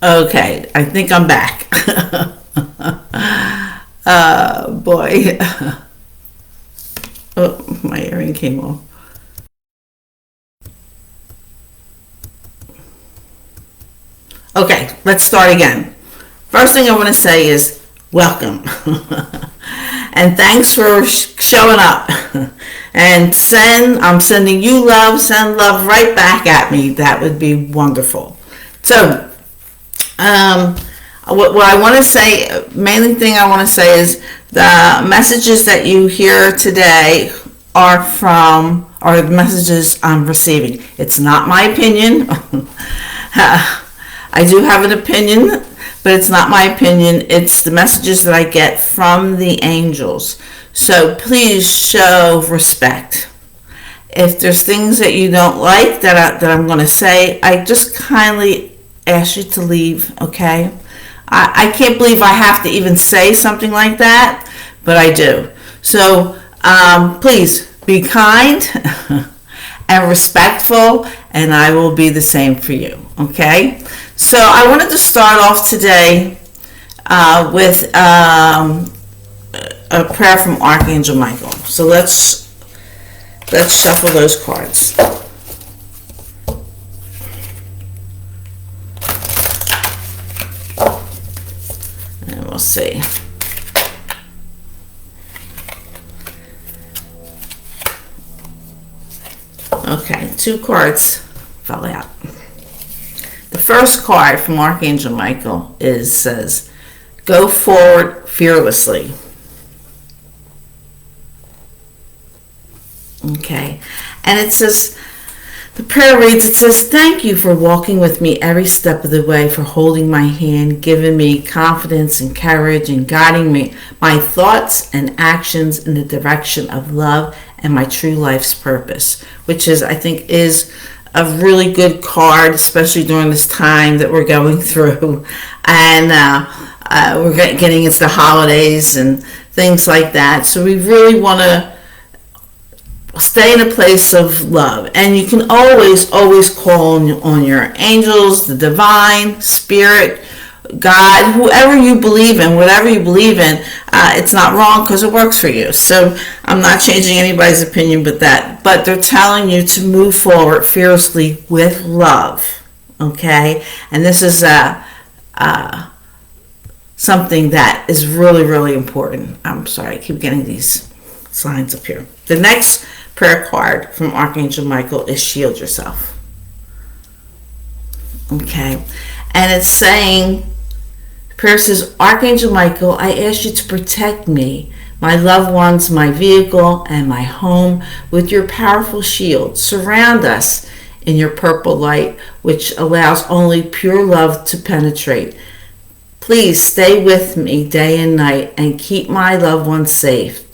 Okay, I think I'm back. Boy. Oh, my earring came off. Okay, let's start again. First thing I want to say is welcome. And thanks for showing up. And I'm sending you love, send love right back at me. That would be wonderful. So, what I want to say, main thing I want to say is the messages that you hear today are the messages I'm receiving. It's not my opinion. I do have an opinion, but it's not my opinion. It's the messages that I get from the angels. So please show respect. If there's things that you don't like that I'm going to say, I just kindly ask you to leave, okay? I can't believe I have to even say something like that, but I do. So please be kind and respectful, and I will be the same for you, okay? So I wanted to start off today with a prayer from Archangel Michael. So let's shuffle those cards. And we'll see. Okay, 2 cards fell out. The first card from Archangel Michael says, go forward fearlessly. Okay, and it says, the prayer reads, it says, thank you for walking with me every step of the way, for holding my hand, giving me confidence and courage, and guiding my thoughts and actions in the direction of love and my true life's purpose, which I think is a really good card, especially during this time that we're going through, and we're getting into the holidays and things like that. So we really want to stay in a place of love, and you can always call on your angels, the divine spirit, God, whoever you believe in, whatever you believe in. It's not wrong because it works for you. So I'm not changing anybody's opinion but they're telling you to move forward fiercely with love, okay? And this is something that is really, really important. I'm sorry, I keep getting these signs up here. The next prayer card from Archangel Michael is shield yourself, okay? And it's saying, prayer says, Archangel Michael, I ask you to protect me, my loved ones, my vehicle, and my home with your powerful shield. Surround us in your purple light, which allows only pure love to penetrate. Please stay with me day and night and keep my loved ones safe.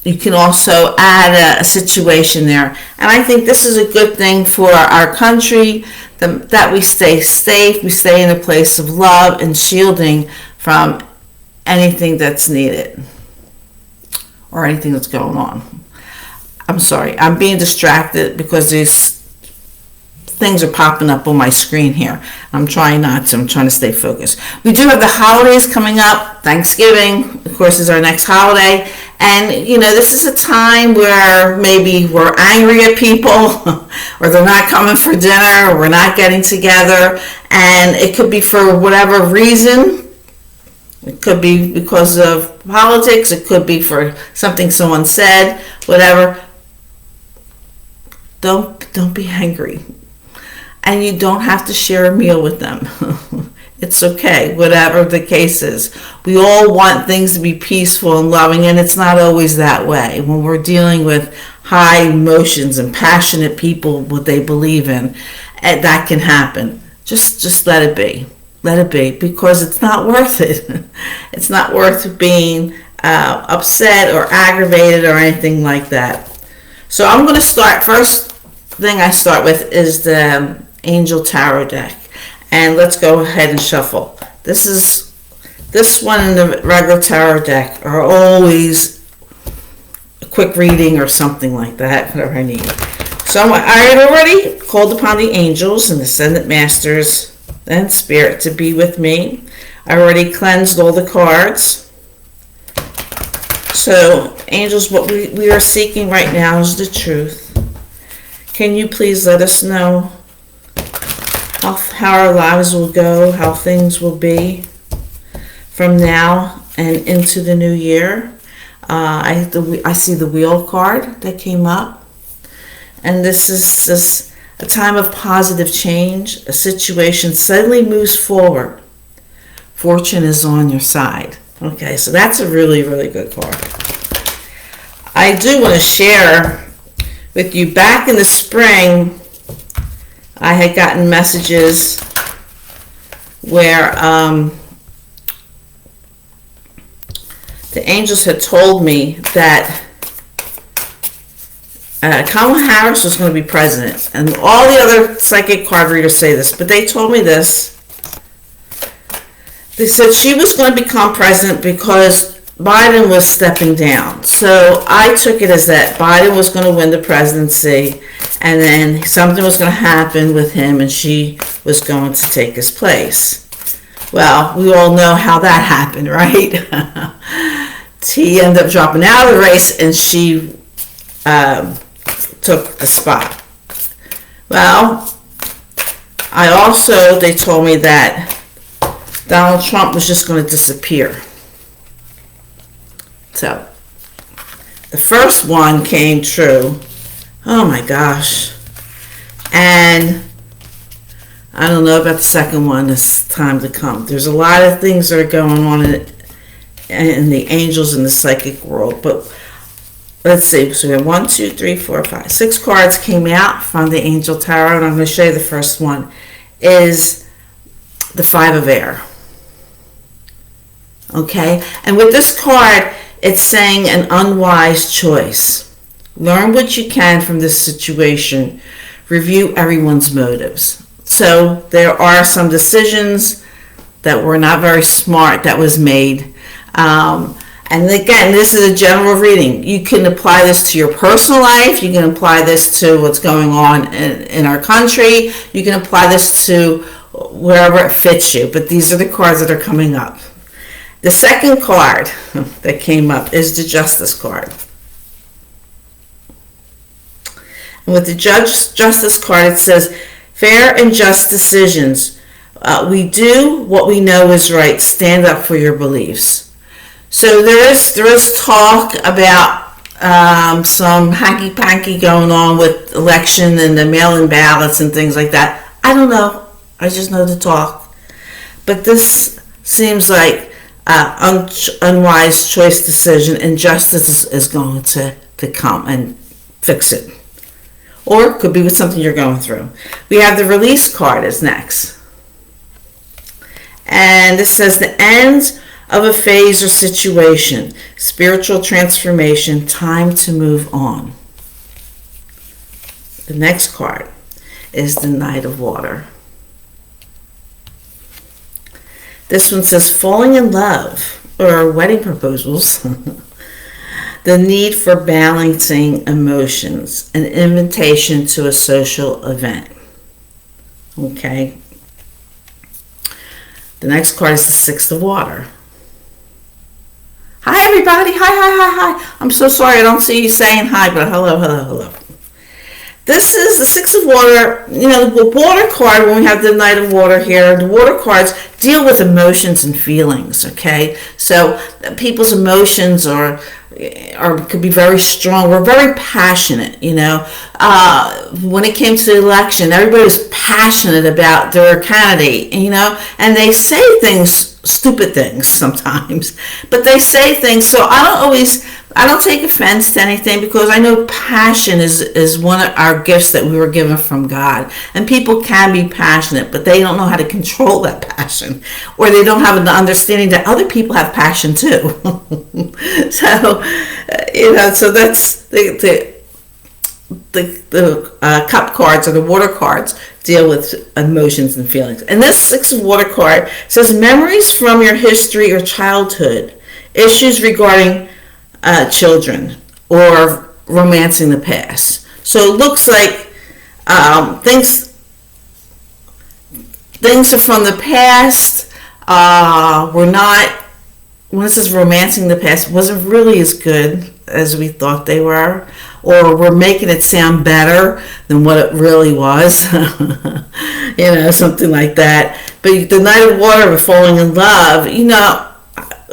You can also add a situation there. And I think this is a good thing for our country, that we stay safe, we stay in a place of love and shielding from anything that's needed or anything that's going on. I'm sorry, I'm being distracted because these things are popping up on my screen here. I'm trying to stay focused. We do have the holidays coming up. Thanksgiving, of course, is our next holiday. And, this is a time where maybe we're angry at people or they're not coming for dinner or we're not getting together. And it could be for whatever reason. It could be because of politics. It could be for something someone said, whatever. Don't be angry. And you don't have to share a meal with them. It's okay, whatever the case is. We all want things to be peaceful and loving, and it's not always that way. When we're dealing with high emotions and passionate people, what they believe in, that can happen. Just let it be. Let it be, because it's not worth it. It's not worth being upset or aggravated or anything like that. So I'm going to start. First thing I start with is the Angel Tarot deck. And let's go ahead and shuffle. This one and the regular tarot deck are always a quick reading or something like that, whatever I need. So I had already called upon the angels and ascended masters, and spirit to be with me. I already cleansed all the cards. So, angels, what we are seeking right now is the truth. Can you please let us know how our lives will go, how things will be from now and into the new year? I see the wheel card that came up. And this is a time of positive change. A situation suddenly moves forward. Fortune is on your side. Okay, so that's a really, really good card. I do want to share with you, back in the spring, I had gotten messages where the angels had told me that Kamala Harris was going to be president. And all the other psychic card readers say this, but they told me this. They said she was going to become president because Biden was stepping down. So I took it as that Biden was going to win the presidency, and then something was going to happen with him, and she was going to take his place. Well, we all know how that happened, right? He ended up dropping out of the race, and she took the spot. Well, they told me that Donald Trump was just going to disappear. So, the first one came true. Oh my gosh. And I don't know about the second one. It's time to come. There's a lot of things that are going on in the angels and the psychic world. But let's see. So we have 1, 2, 3, 4, 5, 6 cards came out from the Angel Tarot. And I'm going to show you the first one is the 5 of Air. Okay? And with this card, it's saying an unwise choice. Learn what you can from this situation. Review everyone's motives. So there are some decisions that were not very smart that was made. And again, this is a general reading. You can apply this to your personal life. You can apply this to what's going on in our country. You can apply this to wherever it fits you. But these are the cards that are coming up. The second card that came up is the Justice card. And with the Justice card, it says, fair and just decisions. We do what we know is right. Stand up for your beliefs. So there is talk about some hanky-panky going on with election and the mail-in ballots and things like that. I don't know. I just know the talk. But this seems like unwise choice decision, and justice is going to come and fix it. Or it could be with something you're going through. We have the Release card is next. And this says the end of a phase or situation, spiritual transformation, time to move on. The next card is the Knight of Water. This one says falling in love or wedding proposals. The need for balancing emotions, an invitation to a social event. Okay. The next card is the Six of Water. Hi everybody. Hi. I'm so sorry I don't see you saying hi, but hello. This is the Six of Water. You know, the water card, when we have the Knight of Water here, the water cards deal with emotions and feelings, okay? So people's emotions could be very strong. We're very passionate, you know. When it came to the election, everybody was passionate about their candidate, you know, and they say things, stupid things sometimes, but they say things. So I don't take offense to anything, because I know passion is one of our gifts that we were given from God. And people can be passionate, but they don't know how to control that passion, or they don't have an understanding that other people have passion too. So, you know, so that's the cup cards, or the water cards, deal with emotions and feelings. And this Six of Water card says memories from your history or childhood, issues regarding children, or romancing the past. So it looks like things things are from the past. We're not, when it says romancing the past, wasn't really as good as we thought they were, or we're making it sound better than what it really was. Something like that. But the Knight of Water, we're falling in love.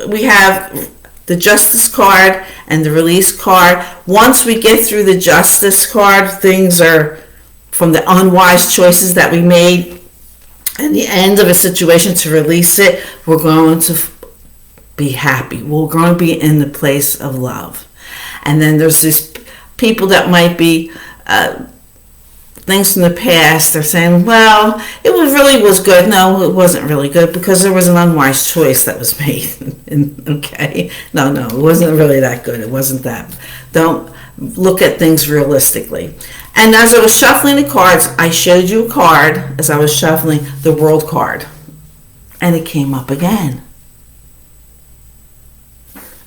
We have the Justice card and the Release card. Once we get through the Justice card, things are from the unwise choices that we made and the end of a situation to release it. We're going to be happy. We're going to be in the place of love. And then there's these people that might be things from the past. They're saying, well, it really was good. No, it wasn't really good because there was an unwise choice that was made. Okay? No, it wasn't really that good. It wasn't that. Don't look at things realistically. And as I was shuffling the cards, I showed you a card as I was shuffling, the World card. And it came up again.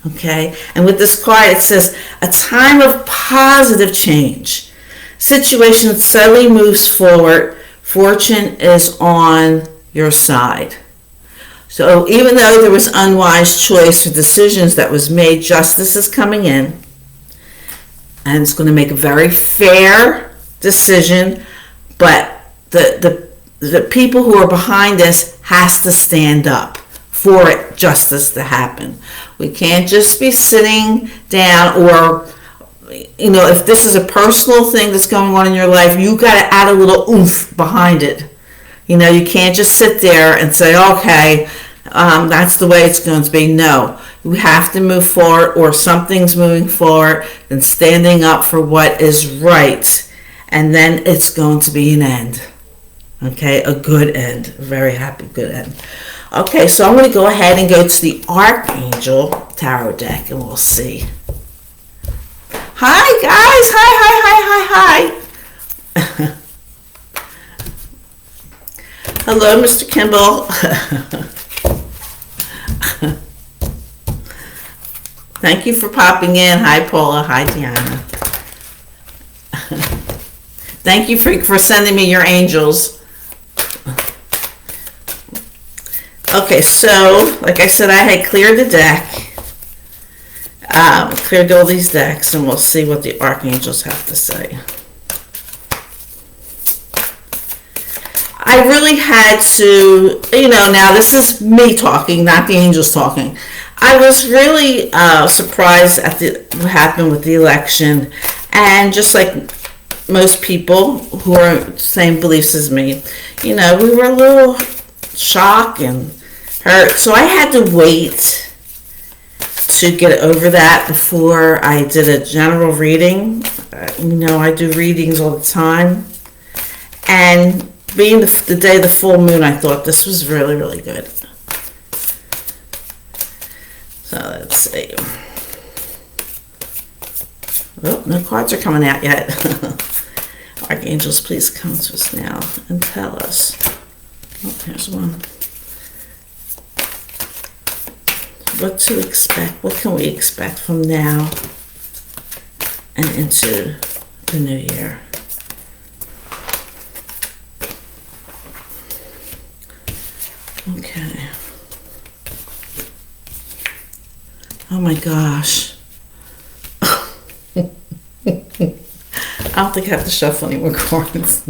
Okay? And with this card, it says, a time of positive change. Situation suddenly moves forward. Fortune is on your side. So even though there was unwise choice or decisions that was made, justice is coming in. And it's going to make a very fair decision. But the people who are behind this has to stand up for it, justice to happen. We can't just be sitting down, or if this is a personal thing that's going on in your life, you got to add a little oomph behind it. You can't just sit there and say, okay, that's the way it's going to be. No, you have to move forward, or something's moving forward and standing up for what is right. And then it's going to be an end. Okay, a good end, a very happy good end. Okay, so I'm going to go ahead and go to the Archangel Tarot deck, and we'll see. Hi, guys. Hi. Hello, Mr. Kimball. Thank you for popping in. Hi, Paula. Hi, Deanna. Thank you for sending me your angels. Okay, so, like I said, I had cleared the deck. Cleared all these decks, and we'll see what the archangels have to say. I really had to, now this is me talking, not the angels talking. I was really surprised at what happened with the election, and just like most people who are the same beliefs as me, we were a little shocked and hurt. So I had to wait to get over that before I did a general reading. I do readings all the time. And being the day of the full moon, I thought this was really, really good. So let's see. Oh, no cards are coming out yet. Archangels, please come to us now and tell us. Oh, here's one. What to expect? What can we expect from now and into the new year? Okay. Oh my gosh. I don't think I have to shuffle any more cards.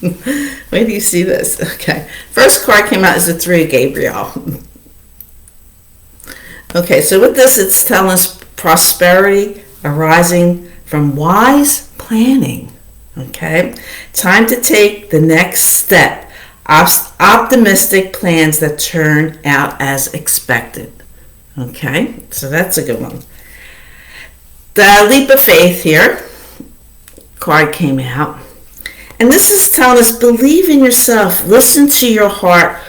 Wait do you see this? Okay. First card came out is the Three of Gabriel. Okay, so with this, it's telling us prosperity arising from wise planning. Okay? Time to take the next step. Optimistic plans that turn out as expected. Okay? So that's a good one. The leap of faith here card came out. And this is telling us, believe in yourself. Listen to your heart.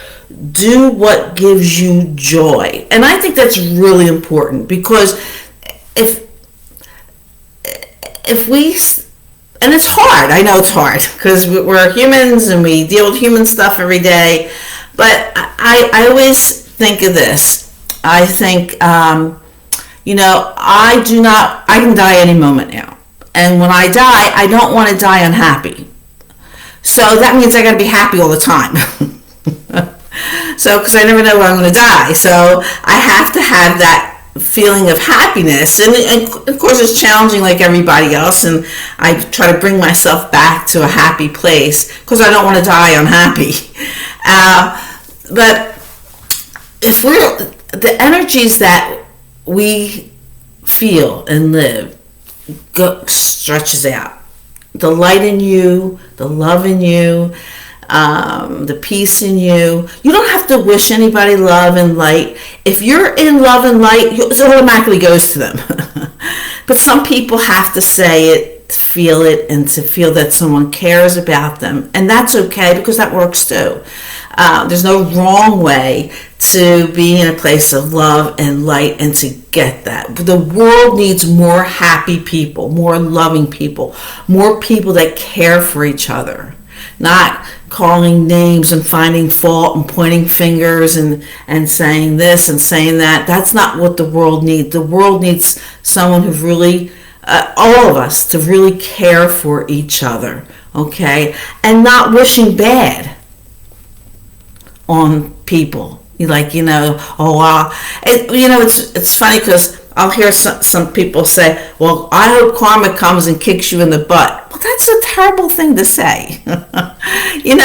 Do what gives you joy. And I think that's really important, because if we, and it's hard, I know it's hard, because we're humans and we deal with human stuff every day, but I always think of this. I think, I can die any moment now. And when I die, I don't want to die unhappy. So that means I got to be happy all the time. So, because I never know when I'm going to die. So I have to have that feeling of happiness. And of course, it's challenging like everybody else. And I try to bring myself back to a happy place because I don't want to die unhappy. But if the energies that we feel and live stretches out. The light in you, the love in you, the peace in you. You don't have to wish anybody love and light. If you're in love and light, it automatically goes to them. But some people have to say it, feel it, and to feel that someone cares about them. And that's okay because that works too. There's no wrong way to be in a place of love and light and to get that. The world needs more happy people, more loving people, more people that care for each other, not calling names and finding fault and pointing fingers and saying this and saying that. That's not what the world needs. The world needs someone who really, all of us, to really care for each other, okay? And not wishing bad on people. Like, oh wow. It's funny because I'll hear some people say, well, I hope karma comes and kicks you in the butt. Well, that's a terrible thing to say. And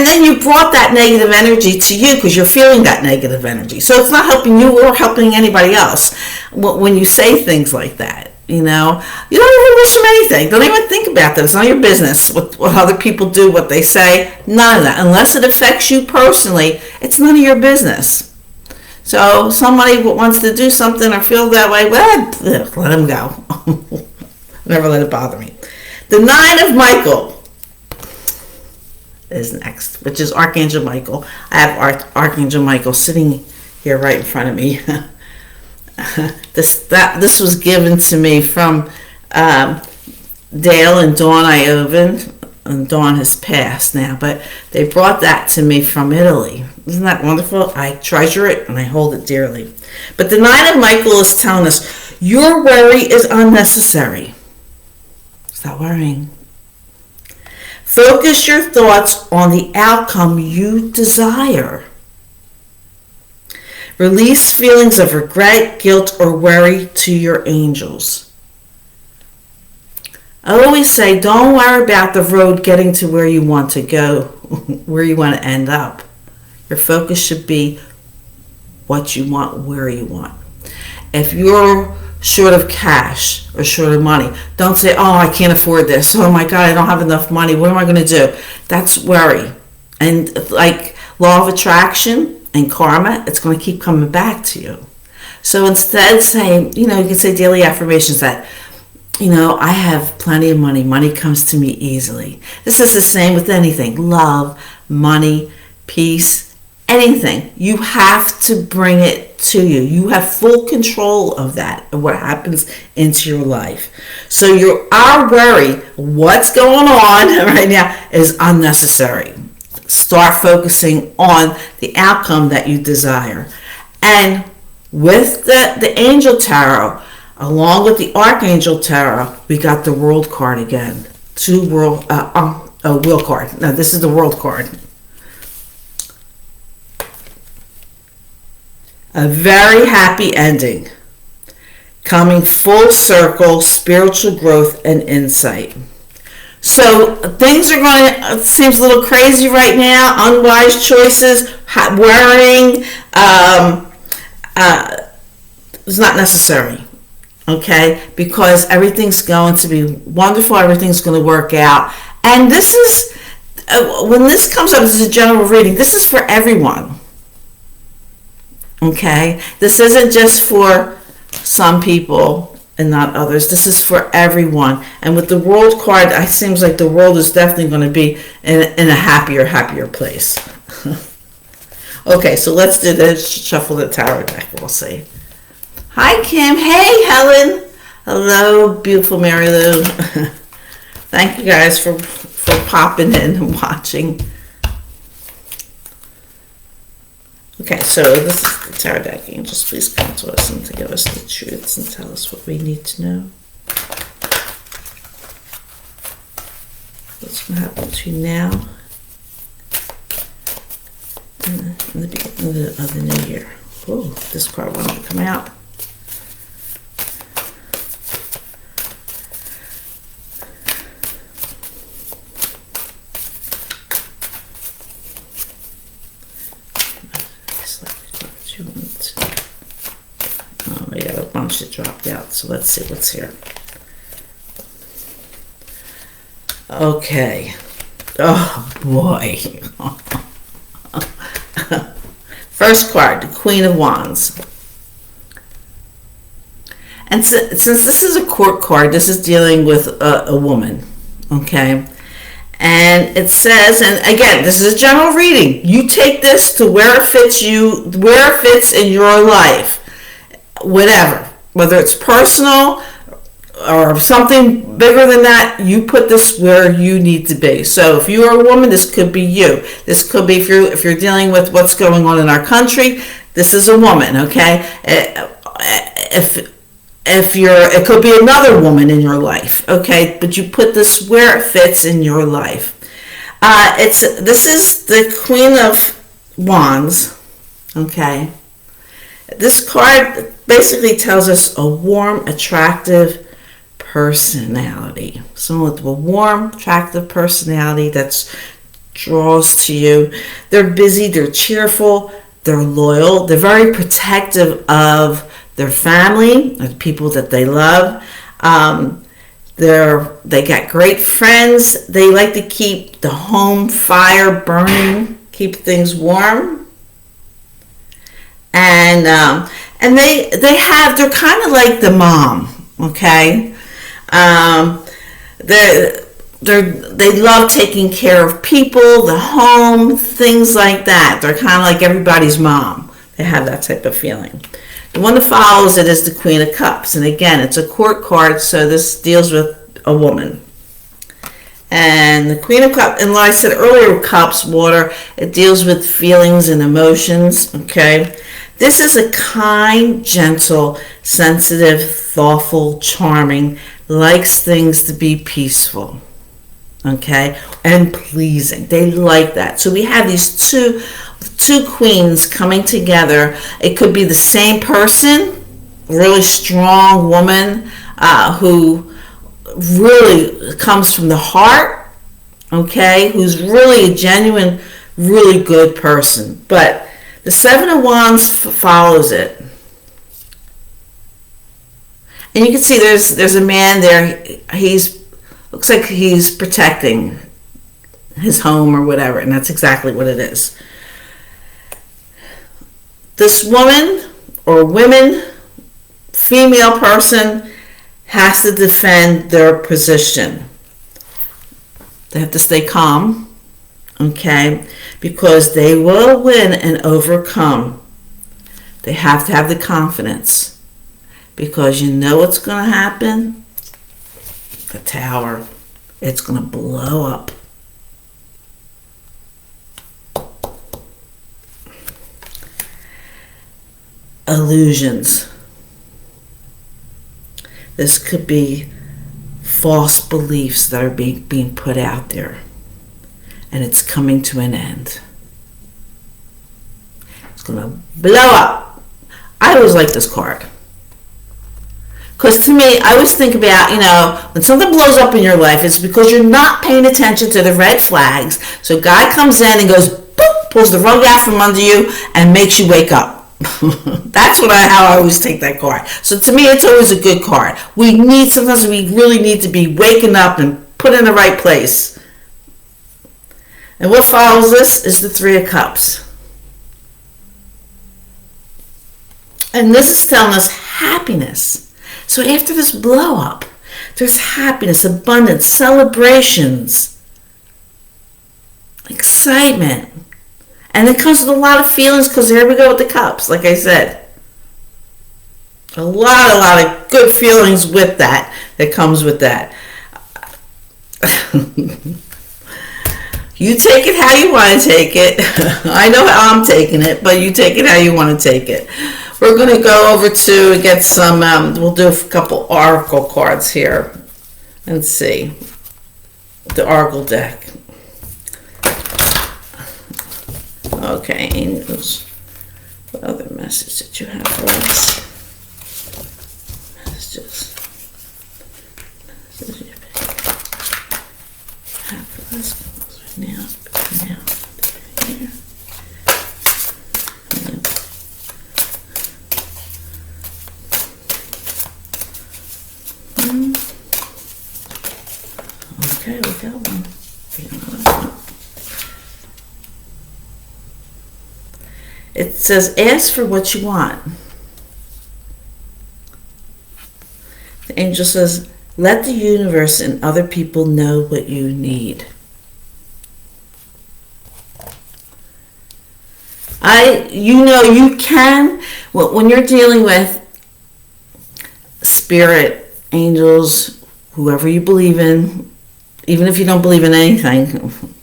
then you brought that negative energy to you because you're feeling that negative energy. So it's not helping you or helping anybody else when you say things like that. You don't even wish them anything. Don't even think about that. It's not your business what other people do, what they say. None of that. Unless it affects you personally, it's none of your business. So somebody wants to do something or feel that way, well, let them go. Never let it bother me. The 9 of Michael is next, which is Archangel Michael. I have Archangel Michael sitting here right in front of me. This was given to me from Dale and Dawn Iovan, and Dawn has passed now, but they brought that to me from Italy. Isn't that wonderful? I treasure it and I hold it dearly. But the 9 of Michael is telling us your worry is unnecessary. Stop worrying. Focus your thoughts on the outcome you desire. Release feelings of regret, guilt, or worry to your angels. I always say, don't worry about the road getting to where you want to go, where you want to end up. Your focus should be what you want, where you want. If you're short of cash or short of money, don't say, oh, I can't afford this. Oh my God, I don't have enough money. What am I going to do? That's worry. And like law of attraction and karma, it's going to keep coming back to you. So instead saying, you can say daily affirmations that, I have plenty of money. Money comes to me easily. This is the same with anything. Love, money, peace, anything. You have to bring it to you. You have full control of that, of what happens into your life. So our worry, what's going on right now, is unnecessary. Start focusing on the outcome that you desire. And with the Angel Tarot, along with the Archangel Tarot, we got the World card again. Wheel card. No, this is the World card. A very happy ending. Coming full circle, spiritual growth and insight. So things are it seems a little crazy right now, unwise choices, worrying, it's not necessary, okay? Because everything's going to be wonderful, everything's going to work out. And this is, when this comes up, this is a general reading, this is for everyone, okay? This isn't just for some people and not others. This is for everyone. And with the World card, it seems like the world is definitely going to be in a happier place. Okay, so let's do this. Shuffle the tarot deck. We'll see. Hi, Kim. Hey, Helen. Hello, beautiful Mary Lou. Thank you guys for popping in and watching. Okay, so this is the tarot deck. Angels, please come to us and to give us the truths and tell us what we need to know. What's going to happen between now in the beginning of the new year. Oh, this card wanted to come out. Oh, we got a bunch that dropped out, so let's see what's here. Okay. Oh boy. First card, the Queen of Wands. And since this is a court card, this is dealing with a woman, okay? And it says, and again, this is a general reading. You take this to where it fits you, where it fits in your life, whatever. Whether it's personal or something bigger than that, you put this where you need to be. So if you are a woman, this could be you. This could be if you're dealing with what's going on in our country, this is a woman, okay? It could be another woman in your life, okay? But you put this where it fits in your life. This is the Queen of Wands, okay? This card basically tells us a warm, attractive personality. Someone with a warm, attractive personality that draws to you. They're busy, they're cheerful, they're loyal, they're very protective of their family, the people that they love. They got great friends. They like to keep the home fire burning, keep things warm. And they're kind of like the mom, okay? They love taking care of people, the home, things like that. They're kind of like everybody's mom. They have that type of feeling. The one that follows it is the Queen of Cups. And again, it's a court card, so this deals with a woman. And the Queen of Cups, and like I said earlier, cups, water, it deals with feelings and emotions, okay? This is a kind, gentle, sensitive, thoughtful, charming, likes things to be peaceful, okay? And pleasing. They like that. So we have these two queens coming together. It could be the same person, really strong woman who really comes from the heart, okay, who's really a genuine, really good person. But the Seven of Wands follows it. And you can see there's a man there. Looks like he's protecting his home or whatever, and that's exactly what it is. This woman or women, female person, has to defend their position. They have to stay calm, okay, because they will win and overcome. They have to have the confidence, because you know what's going to happen. The Tower, it's going to blow up. Illusions. This could be false beliefs that are being put out there, and it's coming to an end. It's going to blow up. I always like this card, because to me, I always think about, when something blows up in your life, it's because you're not paying attention to the red flags. So God comes in and goes, boop, pulls the rug out from under you and makes you wake up. That's how I always take that card. So to me, it's always a good card. Sometimes we really need to be waking up and put in the right place. And what follows this is the Three of Cups. And this is telling us happiness. So after this blow up, there's happiness, abundance, celebrations, excitement. And it comes with a lot of feelings, because here we go with the cups, like I said. A lot of good feelings with that comes with that. You take it how you want to take it. I know how I'm taking it, but you take it how you want to take it. We're going to go over to get some, we'll do a couple oracle cards here. Let's see. The oracle deck. Okay, angels. What other message did you have for us? Messages. Messages you have for us right now. Here. Okay, we got one. It says, ask for what you want. The angel says, let the universe and other people know what you need. You can, when you're dealing with spirit, angels, whoever you believe in, even if you don't believe in anything, even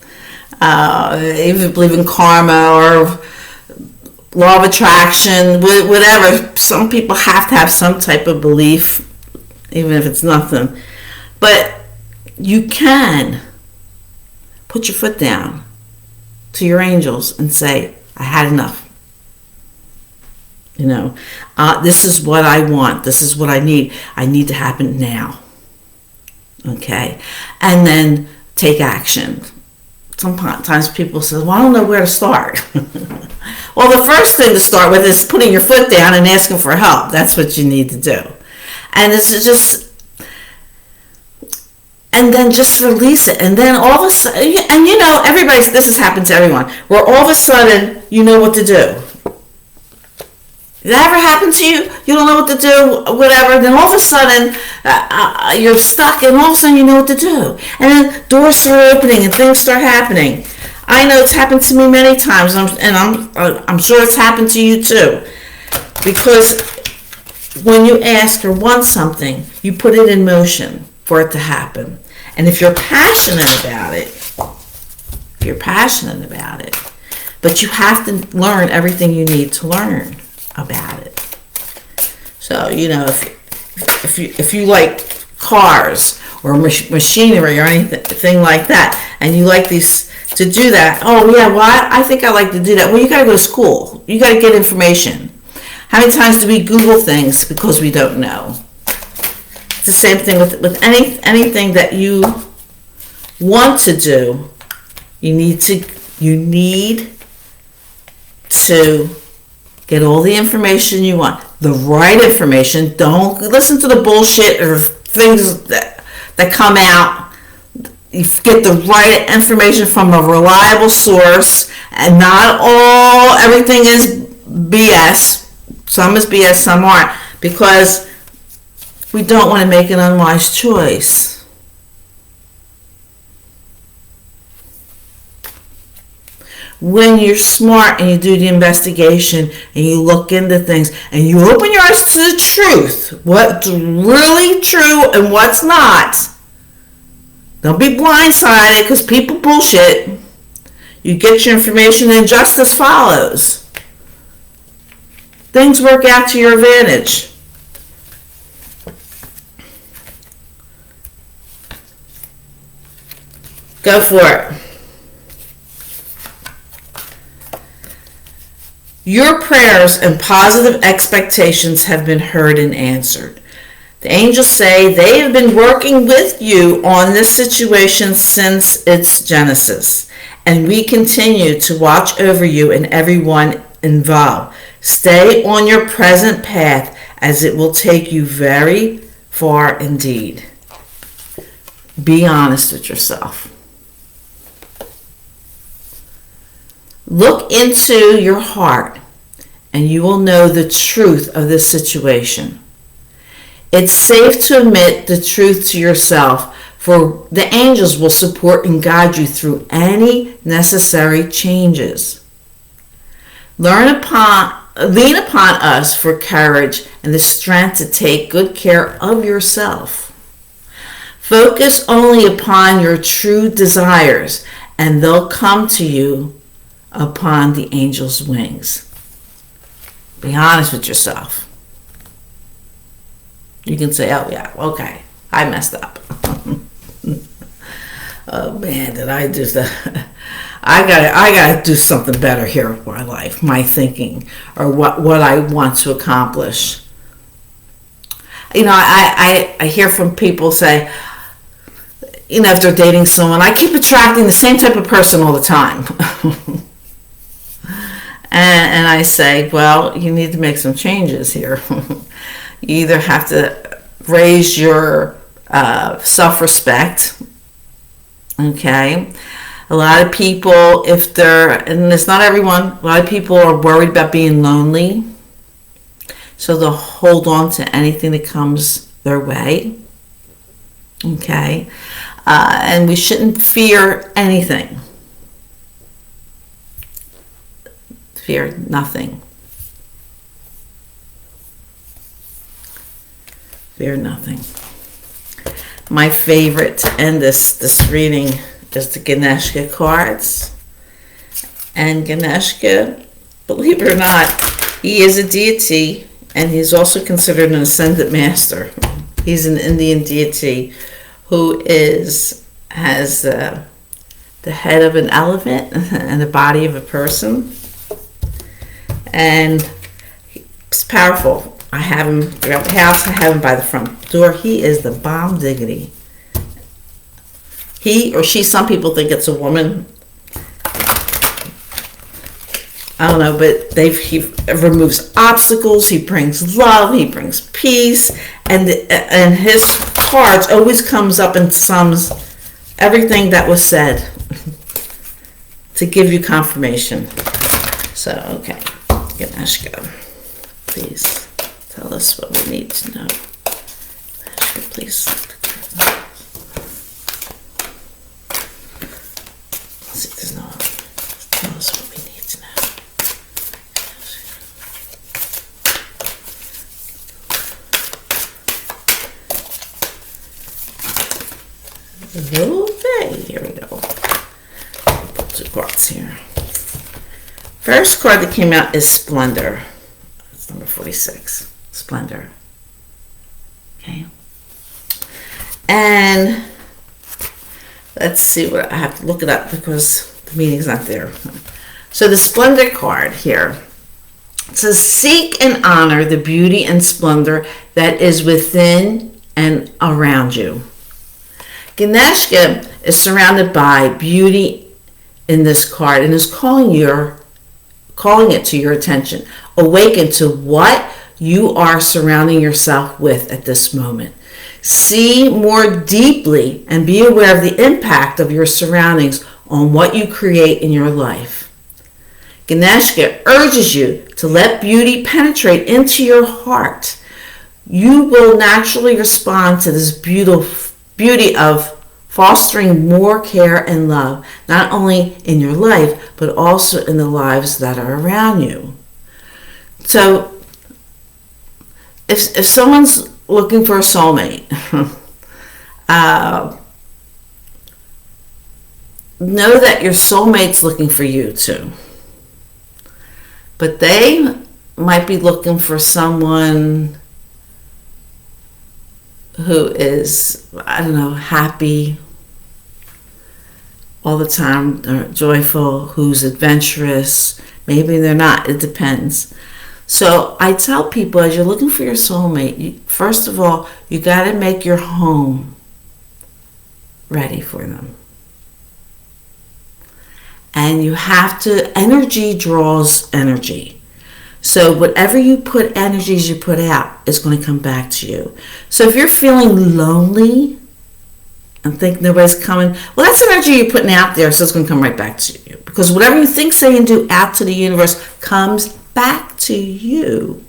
if you believe in karma or law of attraction, whatever. Some people have to have some type of belief, even if it's nothing. But you can put your foot down to your angels and say, I had enough. This is what I want. This is what I need. I need to happen now. Okay? And then take action. Sometimes people say, well, I don't know where to start. Well, the first thing to start with is putting your foot down and asking for help. That's what you need to do. And and then just release it. And then all of a sudden, and this has happened to everyone, where all of a sudden you know what to do. Did that ever happen to you? You don't know what to do, whatever. Then all of a sudden, you're stuck, and all of a sudden you know what to do. And then doors start opening, and things start happening. I know it's happened to me many times, and I'm sure it's happened to you too. Because when you ask or want something, you put it in motion for it to happen. And if you're passionate about it, but you have to learn everything you need to learn about it. So, if you like cars or machinery or anything like that, and you like these to do that, oh yeah, well I think I like to do that. Well, you got to go to school. You got to get information. How many times do we Google things because we don't know? It's the same thing with anything that you want to do. You need to get all the information you want, the right information. Don't listen to the bullshit or things that come out. You get the right information from a reliable source, and not everything is BS. Some is BS, some aren't, because we don't want to make an unwise choice. When you're smart and you do the investigation and you look into things and you open your eyes to the truth, what's really true and what's not. Don't be blindsided because people bullshit. You get your information and justice follows. Things work out to your advantage. Go for it. Your prayers and positive expectations have been heard and answered. The angels say they have been working with you on this situation since its genesis, and we continue to watch over you and everyone involved. Stay on your present path, as it will take you very far indeed. Be honest with yourself. Look into your heart, and you will know the truth of this situation. It's safe to admit the truth to yourself, for the angels will support and guide you through any necessary changes. Lean upon us for courage and the strength to take good care of yourself. Focus only upon your true desires, and they'll come to you upon the angel's wings. Be honest with yourself. You can say, oh yeah, okay, I messed up. Oh man, did I do that? I gotta do something better here with my life, my thinking, or what I want to accomplish. I hear from people say, if they're dating someone, I keep attracting the same type of person all the time. And I say, well, you need to make some changes here. You either have to raise your self-respect, okay? A lot of people, and it's not everyone, a lot of people are worried about being lonely, so they'll hold on to anything that comes their way, okay? And we shouldn't fear anything. Fear nothing. Fear nothing. My favorite to end this reading is the Ganeshka cards. And Ganeshka, believe it or not, he is a deity, and he's also considered an ascended master. He's an Indian deity who has the head of an elephant and the body of a person. And it's powerful. I have him throughout the house. I have him by the front door. He is the bomb diggity. He or she, some people think it's a woman. I don't know, but he removes obstacles. He brings love. He brings peace. And his cards always comes up and sums everything that was said to give you confirmation. So, okay. Ganeshka, please tell us what we need to know. Ganeshka, please. Let's see if there's no. Tell us what we need to know. Okay, here we go. Put 2 cards here. First card that came out is Splendor. It's number 46. Splendor. Okay. And let's see what I have to look it up because the meaning's not there. So the Splendor card here. It says, seek and honor the beauty and splendor that is within and around you. Ganeshka is surrounded by beauty in this card and is calling it to your attention. Awaken to what you are surrounding yourself with at this moment. See more deeply and be aware of the impact of your surroundings on what you create in your life. Ganeshka urges you to let beauty penetrate into your heart. You will naturally respond to this beauty of fostering more care and love, not only in your life, but also in the lives that are around you. So, if someone's looking for a soulmate, know that your soulmate's looking for you too. But they might be looking for someone who is, happy all the time, or joyful, who's adventurous. Maybe they're not. It depends. So I tell people, as you're looking for your soulmate, first of all, you got to make your home ready for them. And you have to, energy draws energy. So whatever you put, energies you put out is going to come back to you. So if you're feeling lonely and think nobody's coming, well, that's energy you're putting out there, so it's going to come right back to you. Because whatever you think, say, and do out to the universe comes back to you.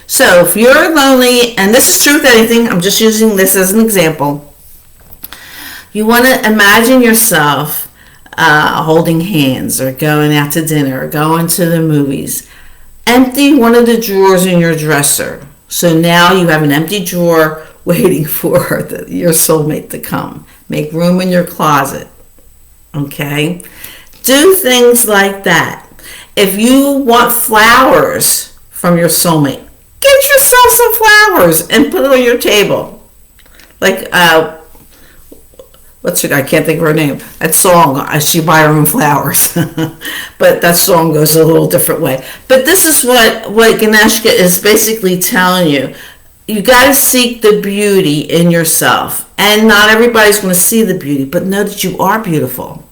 So if you're lonely, and this is true with anything, I'm just using this as an example, you want to imagine yourself holding hands or going out to dinner or going to the movies. Empty one of the drawers in your dresser. So now you have an empty drawer waiting for your soulmate to come. Make room in your closet. Okay? Do things like that. If you want flowers from your soulmate, get yourself some flowers and put it on your table. Like I can't think of her name. That song, She Buy Her Own Flowers. But that song goes a little different way. But this is what Ganeshka is basically telling you. You got to seek the beauty in yourself. And not everybody's going to see the beauty, but know that you are beautiful.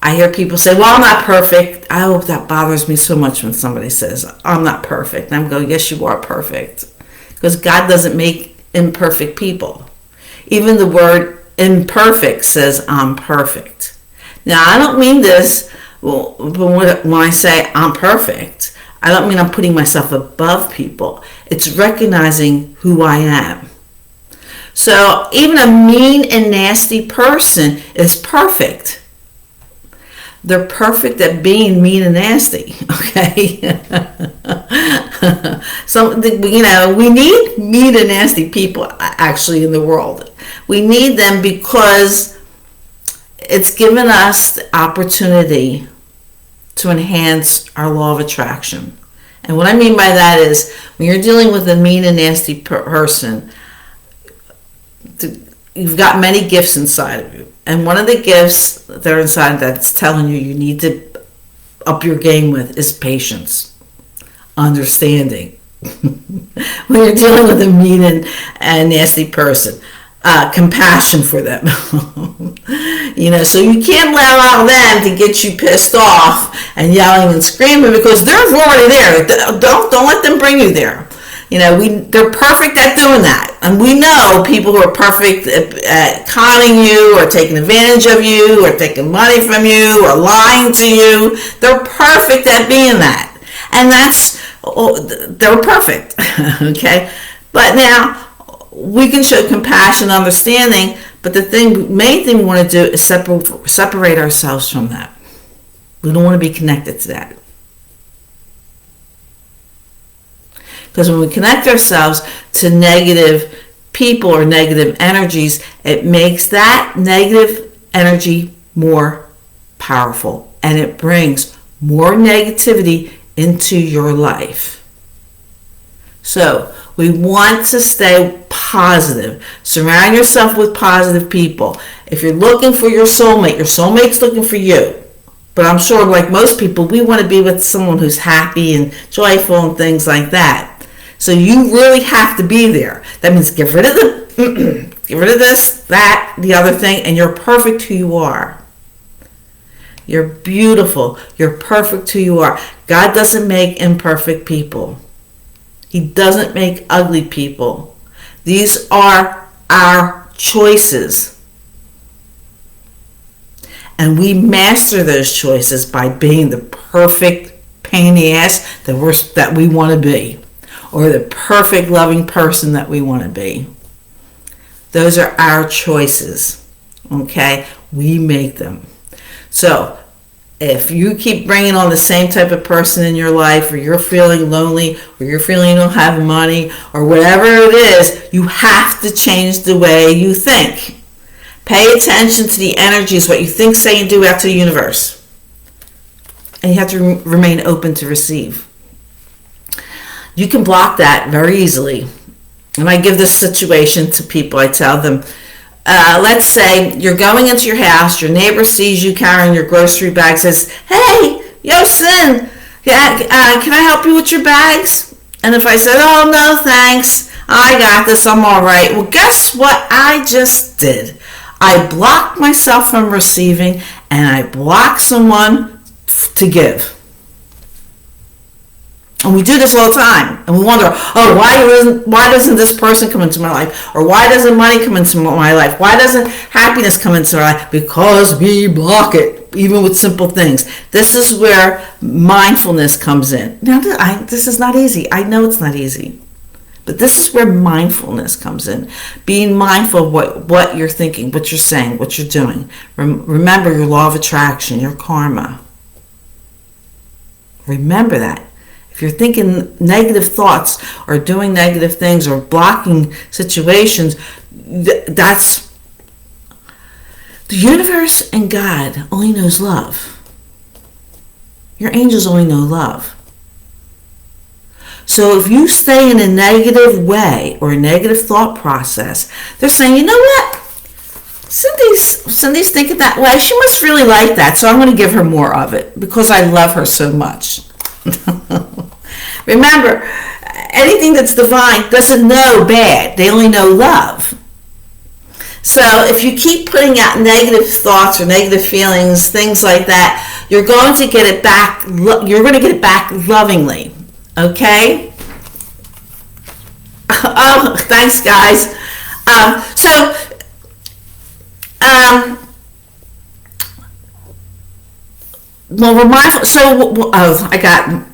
I hear people say, well, I'm not perfect. I hope that bothers me so much when somebody says, I'm not perfect. And I'm going, yes, you are perfect. Because God doesn't make imperfect people. Even the word imperfect says I'm perfect. Now, I don't mean this, but when I say I'm perfect, I don't mean I'm putting myself above people. It's recognizing who I am. So even a mean and nasty person is perfect. They're perfect at being mean and nasty, okay? So, we need mean and nasty people actually in the world. We need them because it's given us the opportunity to enhance our law of attraction. And what I mean by that is when you're dealing with a mean and nasty person, you've got many gifts inside of you. And one of the gifts that are inside that's telling you need to up your game with is patience, understanding. When you're dealing with a mean and nasty person, compassion for them. So you can't allow them to get you pissed off and yelling and screaming because they're already there. Don't let them bring you there. They're perfect at doing that. And we know people who are perfect at conning you or taking advantage of you or taking money from you or lying to you. They're perfect at being that. And they're perfect. Okay? But now, we can show compassion, understanding, but the main thing we want to do is separate ourselves from that. We don't want to be connected to that. Because when we connect ourselves to negative people or negative energies, it makes that negative energy more powerful. And it brings more negativity into your life. So, we want to stay positive. Surround yourself with positive people. If you're looking for your soulmate's looking for you. But I'm sure, like most people, we want to be with someone who's happy and joyful and things like that. So you really have to be there. That means get rid of this, that, the other thing, and you're perfect who you are. You're beautiful. You're perfect who you are. God doesn't make imperfect people. He doesn't make ugly people. These are our choices. And we master those choices by being the perfect pain in the ass that we want to be. Or the perfect loving person that we want to be. Those are our choices. Okay? We make them. So, if you keep bringing on the same type of person in your life, or you're feeling lonely, or you're feeling you don't have money, or whatever it is, you have to change the way you think. Pay attention to the energies, what you think, say, and do out to the universe. And you have to remain open to receive. You can block that very easily. And I give this situation to people. I tell them, let's say you're going into your house, your neighbor sees you carrying your grocery bag, says, hey, yo, Sin, can I help you with your bags? And if I said, oh, no, thanks, I got this, I'm all right. Well, guess what I just did? I blocked myself from receiving, and I blocked someone to give. And we do this all the time. And we wonder, oh, why doesn't this person come into my life? Or why doesn't money come into my life? Why doesn't happiness come into my life? Because we block it, even with simple things. This is where mindfulness comes in. Now, this is not easy. I know it's not easy. But this is where mindfulness comes in. Being mindful of what you're thinking, what you're saying, what you're doing. Remember your law of attraction, your karma. Remember that. If you're thinking negative thoughts or doing negative things or blocking situations, that's the universe and God only knows love. Your angels only know love. So if you stay in a negative way or a negative thought process, they're saying, you know what? Cindy's thinking that way. She must really like that, so I'm going to give her more of it because I love her so much. Remember, anything that's divine doesn't know bad. They only know love. So if you keep putting out negative thoughts or negative feelings, things like that, you're going to get it back. You're going to get it back lovingly. Okay? Oh, thanks, guys. Well, we're mindful. I got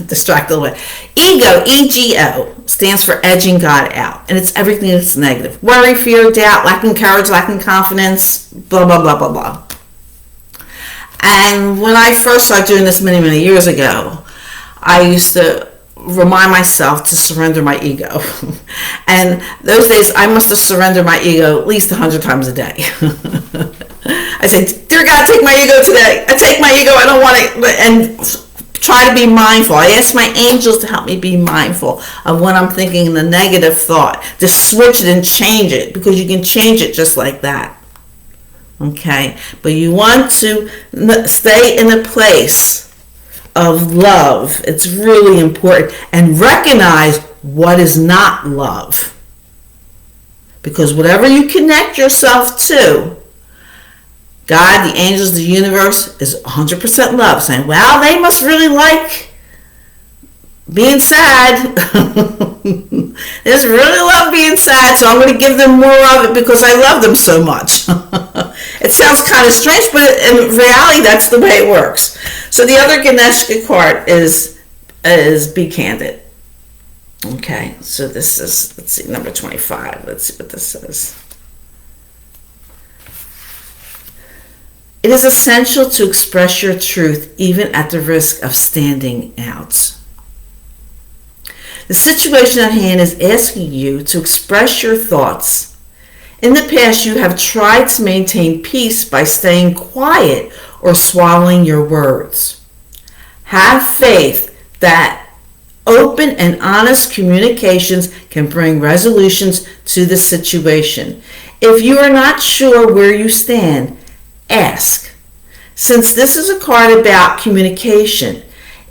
distracted a little bit. Ego, EGO, stands for edging God out, and it's everything that's negative: worry, fear, doubt, lacking courage, lacking confidence, blah blah blah blah blah. And when I first started doing this many years ago, I used to remind myself to surrender my ego. And those days, I must have surrendered my ego at least 100 times a day. I say, "Dear God, take my ego today. I take my ego. I don't want it." And try to be mindful. I ask my angels to help me be mindful of when I'm thinking the negative thought. Just switch it and change it, because you can change it just like that. Okay? But you want to stay in a place of love. It's really important. And recognize what is not love. Because whatever you connect yourself to, God, the angels, the universe, is 100% love. Saying, well, they must really like being sad. They just really love being sad, so I'm going to give them more of it because I love them so much. It sounds kind of strange, but in reality, that's the way it works. So the other Ganeshka card is Be Candid. Okay, so this is, let's see, number 25. Let's see what this says. It is essential to express your truth even at the risk of standing out. The situation at hand is asking you to express your thoughts. In the past, you have tried to maintain peace by staying quiet or swallowing your words. Have faith that open and honest communications can bring resolutions to the situation. If you are not sure where you stand, ask. Since this is a card about communication,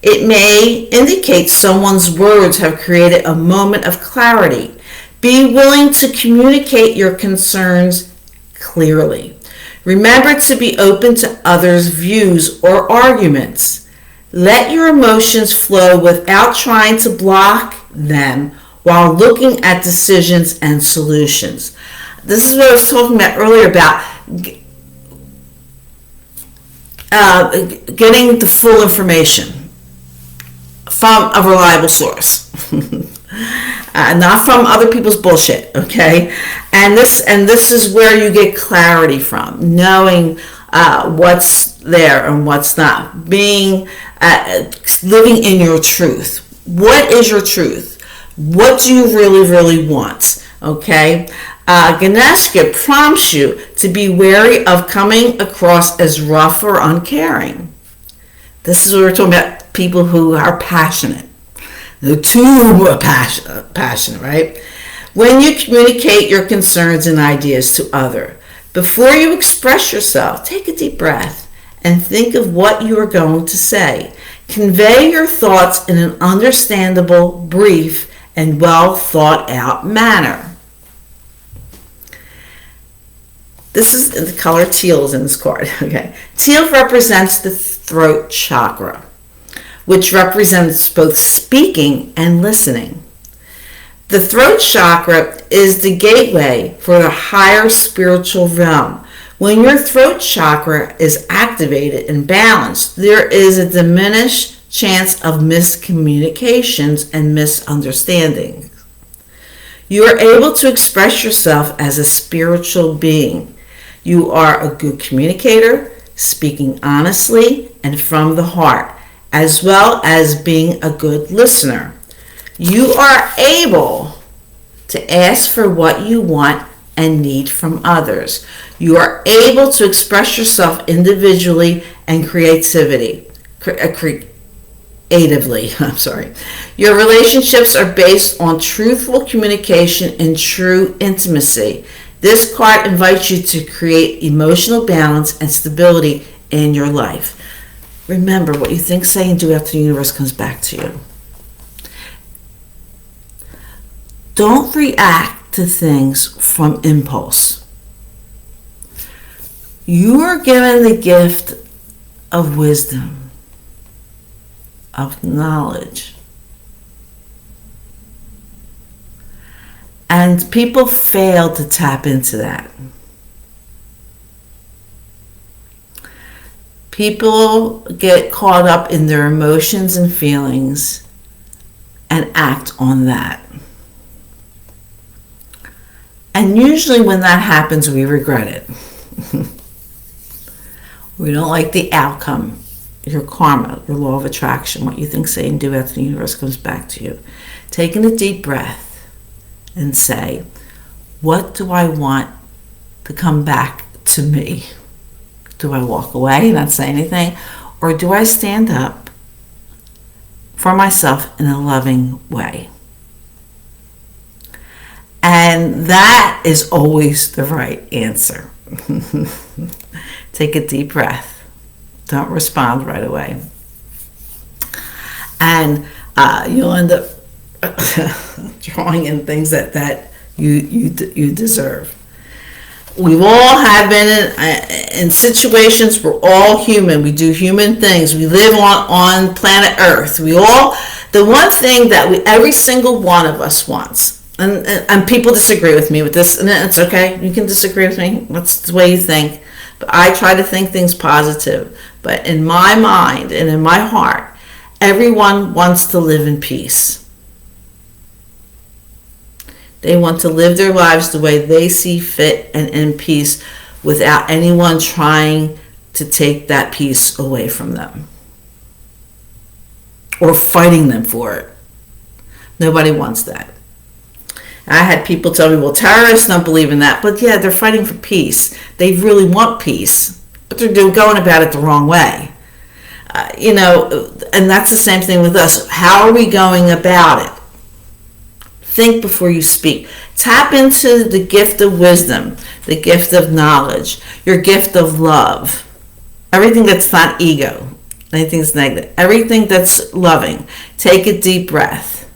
it may indicate someone's words have created a moment of clarity. Be willing to communicate your concerns clearly. Remember to be open to others' views or arguments. Let your emotions flow without trying to block them while looking at decisions and solutions. This is what I was talking about earlier about getting the full information from a reliable source, not from other people's bullshit. Okay, and this is where you get clarity from, knowing what's there and what's not, being living in your truth. What is your truth? What do you really want? Okay. Ganeshka prompts you to be wary of coming across as rough or uncaring. This is what we're talking about, people who are passionate. They're too passionate, right? When you communicate your concerns and ideas to others, before you express yourself, take a deep breath and think of what you are going to say. Convey your thoughts in an understandable, brief, and well thought out manner. This is the color teal is in this card. Okay, teal represents the throat chakra, which represents both speaking and listening. The throat chakra is the gateway for the higher spiritual realm. When your throat chakra is activated and balanced, there is a diminished chance of miscommunications and misunderstandings. You are able to express yourself as a spiritual being. You are a good communicator, speaking honestly and from the heart, as well as being a good listener. You are able to ask for what you want and need from others. You are able to express yourself individually and creatively. Your relationships are based on truthful communication and true intimacy. This card invites you to create emotional balance and stability in your life. Remember, what you think, say, and do after the universe comes back to you. Don't react to things from impulse. You are given the gift of wisdom, of knowledge. And people fail to tap into that. People get caught up in their emotions and feelings and act on that. And usually when that happens, we regret it. We don't like the outcome, your karma, your law of attraction, what you think, say, and do after the universe comes back to you. Taking a deep breath and say, what do I want to come back to me? Do I walk away and not say anything? Or do I stand up for myself in a loving way? And that is always the right answer. Take a deep breath. Don't respond right away. And you'll end up drawing in things that you deserve. We've all have been in situations. We're all human. We do human things. We live on planet Earth. The one thing that every single one of us wants, and people disagree with me with this, and it's okay. You can disagree with me. That's the way you think. But I try to think things positive. But in my mind and in my heart, everyone wants to live in peace. They want to live their lives the way they see fit and in peace without anyone trying to take that peace away from them or fighting them for it. Nobody wants that. I had people tell me, well, terrorists don't believe in that. But yeah, they're fighting for peace. They really want peace, but they're going about it the wrong way. And that's the same thing with us. How are we going about it? Think before you speak. Tap into the gift of wisdom, the gift of knowledge, your gift of love. Everything that's not ego, anything that's negative, everything that's loving. Take a deep breath.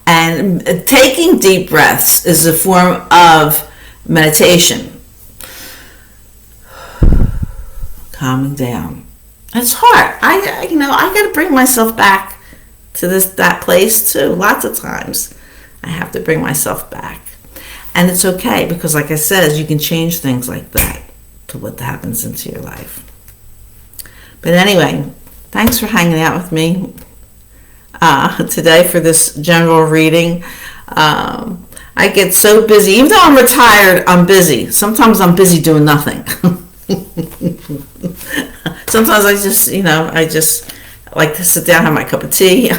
And taking deep breaths is a form of meditation. Calming down. It's hard. I got to bring myself back to that place too. Lots of times I have to bring myself back, and it's okay, because like I said, you can change things like that to what happens into your life. But anyway, thanks for hanging out with me today for this general reading. I get so busy, even though I'm retired, I'm busy. Sometimes I'm busy doing nothing. Sometimes I just like to sit down, have my cup of tea,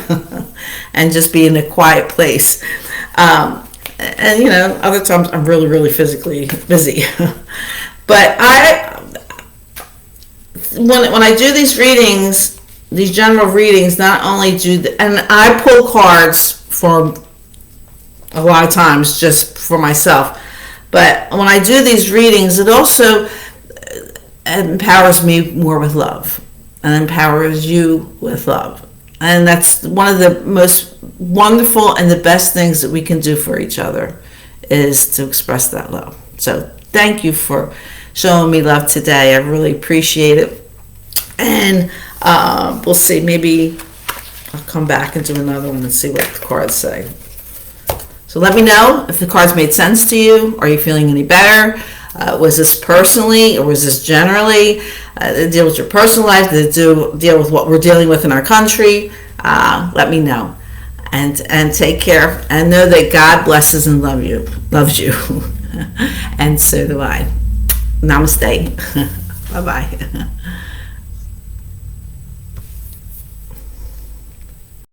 and just be in a quiet place. And other times I'm really, really physically busy. But when I do these readings, these general readings, not only and I pull cards for a lot of times just for myself, but when I do these readings, it also empowers me more with love. And empowers you with love. And that's one of the most wonderful and the best things that we can do for each other, is to express that love. So thank you for showing me love today. I really appreciate it. And we'll see. Maybe I'll come back and do another one and see what the cards say. So let me know if the cards made sense to you. Are you feeling any better? Was this personally, or was this generally? Did it deal with your personal life? Did it deal with what we're dealing with in our country? Let me know. And take care. And know that God blesses and loves you. And so do I. Namaste. Bye-bye.